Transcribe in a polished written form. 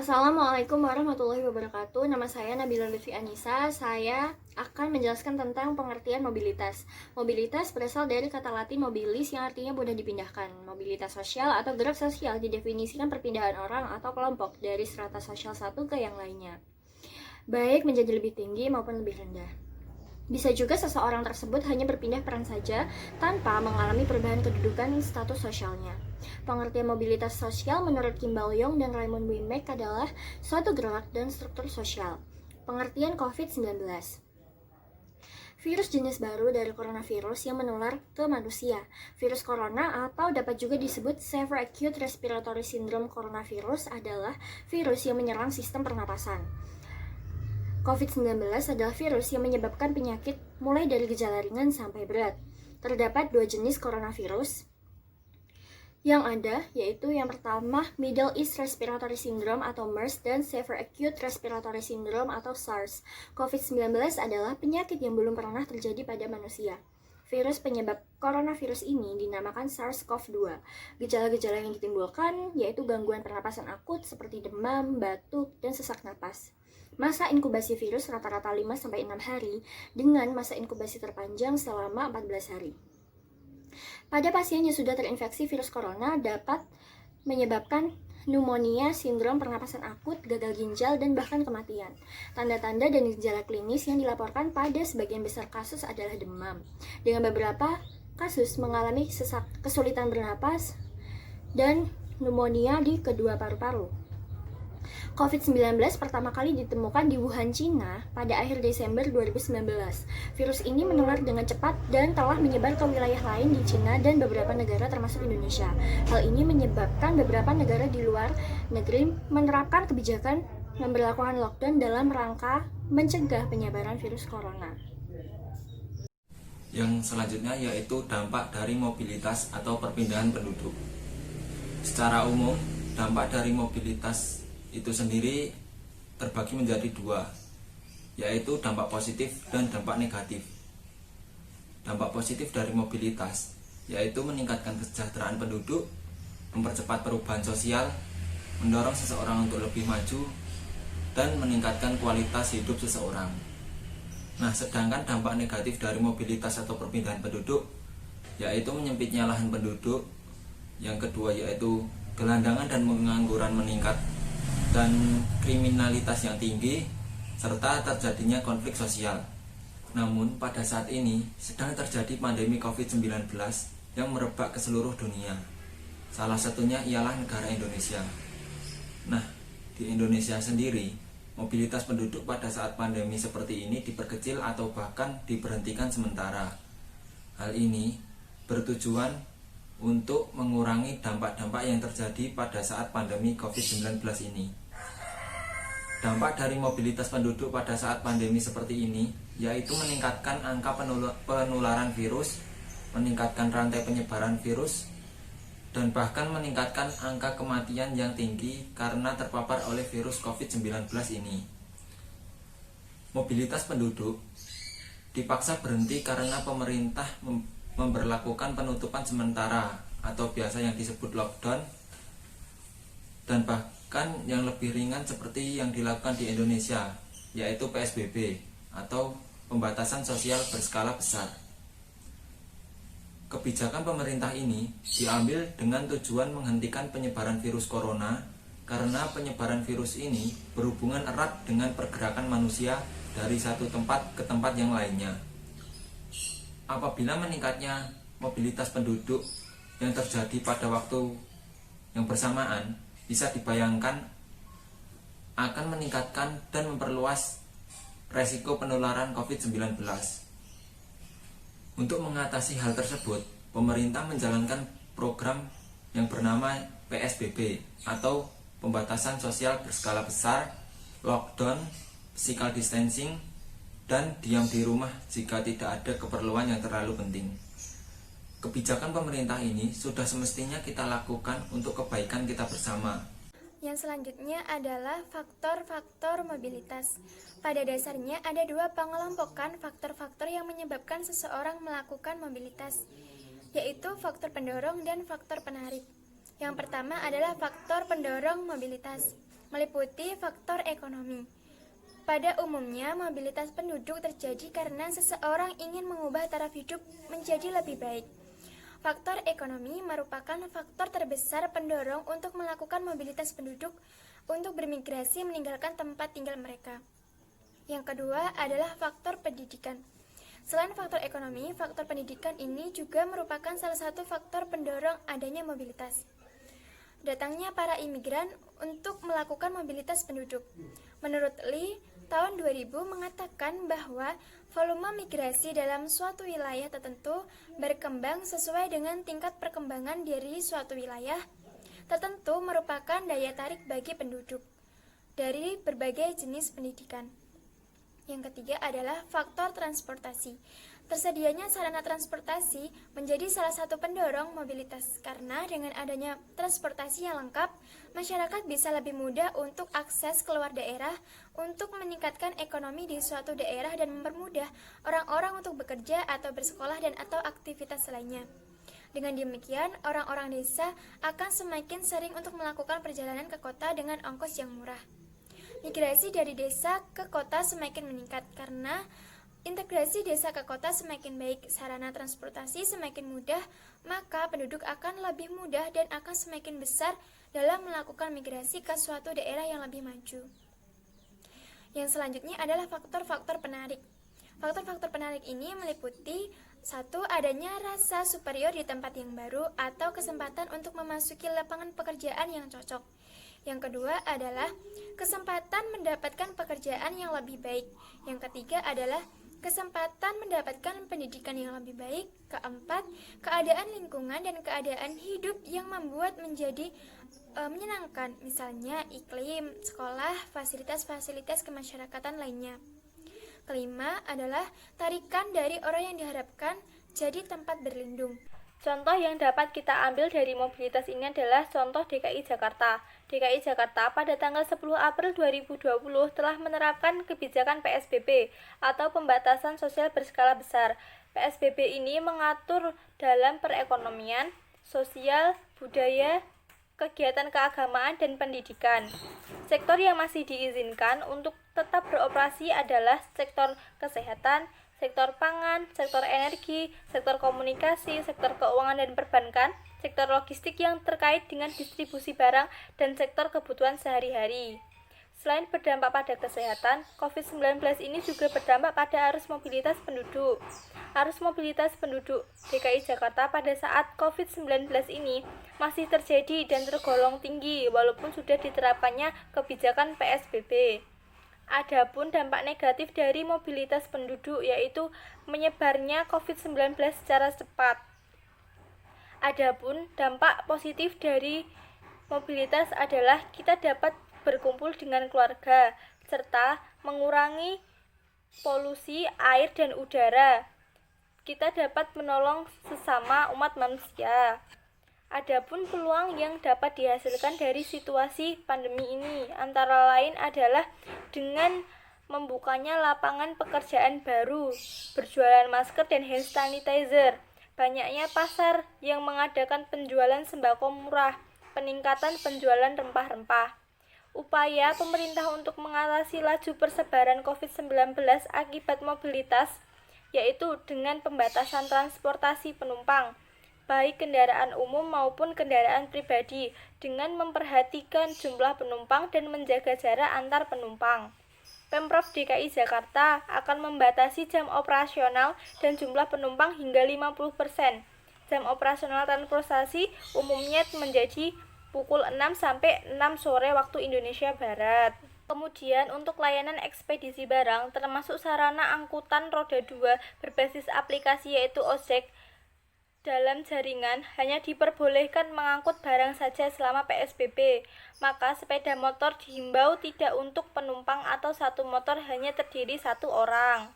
Assalamualaikum warahmatullahi wabarakatuh. Nama saya Nabila Lutfi Anissa. Saya akan menjelaskan tentang pengertian mobilitas. Mobilitas berasal dari kata Latin mobilis yang artinya mudah dipindahkan. Mobilitas sosial atau gerak sosial didefinisikan perpindahan orang atau kelompok dari strata sosial satu ke yang lainnya, baik menjadi lebih tinggi maupun lebih rendah. Bisa juga seseorang tersebut hanya berpindah peran saja tanpa mengalami perubahan kedudukan status sosialnya. Pengertian mobilitas sosial menurut Kimball Young dan Raymond Wimbeck adalah suatu gerak dan struktur sosial. Pengertian COVID-19. Virus jenis baru dari coronavirus yang menular ke manusia. Virus corona atau dapat juga disebut Severe Acute Respiratory Syndrome coronavirus adalah virus yang menyerang sistem pernapasan. COVID-19 adalah virus yang menyebabkan penyakit mulai dari gejala ringan sampai berat. Terdapat dua jenis coronavirus yang ada, yaitu yang pertama Middle East Respiratory Syndrome atau MERS dan Severe Acute Respiratory Syndrome atau SARS. COVID-19 adalah penyakit yang belum pernah terjadi pada manusia. Virus penyebab coronavirus ini dinamakan SARS-CoV-2. Gejala-gejala yang ditimbulkan yaitu gangguan pernapasan akut seperti demam, batuk, dan sesak napas. Masa inkubasi virus rata-rata 5-6 hari dengan masa inkubasi terpanjang selama 14 hari. Pada pasien yang sudah terinfeksi virus corona dapat menyebabkan pneumonia, sindrom pernapasan akut, gagal ginjal, dan bahkan kematian. Tanda-tanda dan gejala klinis yang dilaporkan pada sebagian besar kasus adalah demam, dengan beberapa kasus mengalami sesak, kesulitan bernapas, dan pneumonia di kedua paru-paru. COVID-19 pertama kali ditemukan di Wuhan, Cina pada akhir Desember 2019. Virus ini menular dengan cepat dan telah menyebar ke wilayah lain di Cina dan beberapa negara termasuk Indonesia. Hal ini menyebabkan beberapa negara di luar negeri menerapkan kebijakan memberlakukan lockdown dalam rangka mencegah penyebaran virus corona. Yang selanjutnya yaitu dampak dari mobilitas atau perpindahan penduduk. Secara umum, dampak dari mobilitas itu sendiri terbagi menjadi dua, yaitu dampak positif dan dampak negatif. Dampak positif dari mobilitas yaitu meningkatkan kesejahteraan penduduk, mempercepat perubahan sosial, mendorong seseorang untuk lebih maju, dan meningkatkan kualitas hidup seseorang. Nah, sedangkan dampak negatif dari mobilitas atau perpindahan penduduk yaitu menyempitnya lahan penduduk. Yang kedua yaitu gelandangan dan pengangguran meningkat dan kriminalitas yang tinggi, serta terjadinya konflik sosial. Namun pada saat ini sedang terjadi pandemi COVID-19 yang merebak ke seluruh dunia. Salah satunya ialah negara Indonesia. Nah, di Indonesia sendiri, mobilitas penduduk pada saat pandemi seperti ini diperkecil atau bahkan diberhentikan sementara. Hal ini bertujuan untuk mengurangi dampak-dampak yang terjadi pada saat pandemi COVID-19 ini. Dampak dari mobilitas penduduk pada saat pandemi seperti ini yaitu meningkatkan angka penularan virus, meningkatkan rantai penyebaran virus, dan bahkan meningkatkan angka kematian yang tinggi karena terpapar oleh virus COVID-19 ini. Mobilitas penduduk dipaksa berhenti karena pemerintah memberlakukan penutupan sementara atau biasa yang disebut lockdown, dan bahkan yang lebih ringan seperti yang dilakukan di Indonesia, yaitu PSBB atau pembatasan sosial berskala besar. Kebijakan pemerintah ini diambil dengan tujuan menghentikan penyebaran virus corona karena penyebaran virus ini berhubungan erat dengan pergerakan manusia dari satu tempat ke tempat yang lainnya. Apabila meningkatnya mobilitas penduduk yang terjadi pada waktu yang bersamaan, bisa dibayangkan akan meningkatkan dan memperluas resiko penularan COVID-19. Untuk mengatasi hal tersebut, pemerintah menjalankan program yang bernama PSBB atau pembatasan sosial berskala besar, lockdown, physical distancing, dan diam di rumah jika tidak ada keperluan yang terlalu penting. Kebijakan pemerintah ini sudah semestinya kita lakukan untuk kebaikan kita bersama. Yang selanjutnya adalah faktor-faktor mobilitas. Pada dasarnya ada dua pengelompokan faktor-faktor yang menyebabkan seseorang melakukan mobilitas, yaitu faktor pendorong dan faktor penarik. Yang pertama adalah faktor pendorong mobilitas, meliputi faktor ekonomi. Pada umumnya, mobilitas penduduk terjadi karena seseorang ingin mengubah taraf hidup menjadi lebih baik. Faktor ekonomi merupakan faktor terbesar pendorong untuk melakukan mobilitas penduduk untuk bermigrasi meninggalkan tempat tinggal mereka. Yang kedua adalah faktor pendidikan. Selain faktor ekonomi, faktor pendidikan ini juga merupakan salah satu faktor pendorong adanya mobilitas. Datangnya para imigran untuk melakukan mobilitas penduduk. Menurut Lee, tahun 2000 mengatakan bahwa volume migrasi dalam suatu wilayah tertentu berkembang sesuai dengan tingkat perkembangan dari suatu wilayah tertentu merupakan daya tarik bagi penduduk dari berbagai jenis pendidikan. Yang ketiga adalah faktor transportasi. Tersedianya sarana transportasi menjadi salah satu pendorong mobilitas karena dengan adanya transportasi yang lengkap, masyarakat bisa lebih mudah untuk akses keluar daerah untuk meningkatkan ekonomi di suatu daerah dan mempermudah orang-orang untuk bekerja atau bersekolah dan atau aktivitas lainnya. Dengan demikian, orang-orang desa akan semakin sering untuk melakukan perjalanan ke kota dengan ongkos yang murah. Migrasi dari desa ke kota semakin meningkat karena integrasi desa ke kota semakin baik, sarana transportasi semakin mudah, maka penduduk akan lebih mudah dan akan semakin besar dalam melakukan migrasi ke suatu daerah yang lebih maju. Yang selanjutnya adalah faktor-faktor penarik. Faktor-faktor penarik ini meliputi satu, adanya rasa superior di tempat yang baru atau kesempatan untuk memasuki lapangan pekerjaan yang cocok. Yang kedua adalah kesempatan mendapatkan pekerjaan yang lebih baik. Yang ketiga adalah kesempatan mendapatkan pendidikan yang lebih baik. Keempat, keadaan lingkungan dan keadaan hidup yang membuat menjadi menyenangkan, misalnya iklim, sekolah, fasilitas-fasilitas kemasyarakatan lainnya. Kelima adalah tarikan dari orang yang diharapkan jadi tempat berlindung. Contoh yang dapat kita ambil dari mobilitas ini adalah contoh DKI Jakarta. DKI Jakarta pada tanggal 10 April 2020 telah menerapkan kebijakan PSBB atau pembatasan sosial berskala besar. PSBB ini mengatur dalam perekonomian, sosial, budaya, kegiatan keagamaan, dan pendidikan. Sektor yang masih diizinkan untuk tetap beroperasi adalah sektor kesehatan, sektor pangan, sektor energi, sektor komunikasi, sektor keuangan dan perbankan, sektor logistik yang terkait dengan distribusi barang, dan sektor kebutuhan sehari-hari. Selain berdampak pada kesehatan, COVID-19 ini juga berdampak pada arus mobilitas penduduk. Arus mobilitas penduduk DKI Jakarta pada saat COVID-19 ini masih terjadi dan tergolong tinggi walaupun sudah diterapkannya kebijakan PSBB. Adapun dampak negatif dari mobilitas penduduk yaitu menyebarnya COVID-19 secara cepat. Adapun dampak positif dari mobilitas adalah kita dapat berkumpul dengan keluarga serta mengurangi polusi air dan udara. Kita dapat menolong sesama umat manusia. Adapun peluang yang dapat dihasilkan dari situasi pandemi ini antara lain adalah dengan membukanya lapangan pekerjaan baru, berjualan masker dan hand sanitizer, banyaknya pasar yang mengadakan penjualan sembako murah, peningkatan penjualan rempah-rempah. Upaya pemerintah untuk mengatasi laju persebaran COVID-19 akibat mobilitas yaitu dengan pembatasan transportasi penumpang, baik kendaraan umum maupun kendaraan pribadi, dengan memperhatikan jumlah penumpang dan menjaga jarak antar penumpang. Pemprov DKI Jakarta akan membatasi jam operasional dan jumlah penumpang hingga 50%. Jam operasional transportasi umumnya menjadi pukul 6 sampai 6 sore waktu Indonesia Barat. Kemudian untuk layanan ekspedisi barang termasuk sarana angkutan roda 2 berbasis aplikasi yaitu ojek dalam jaringan hanya diperbolehkan mengangkut barang saja selama PSBB. Maka sepeda motor dihimbau tidak untuk penumpang atau satu motor hanya terdiri satu orang.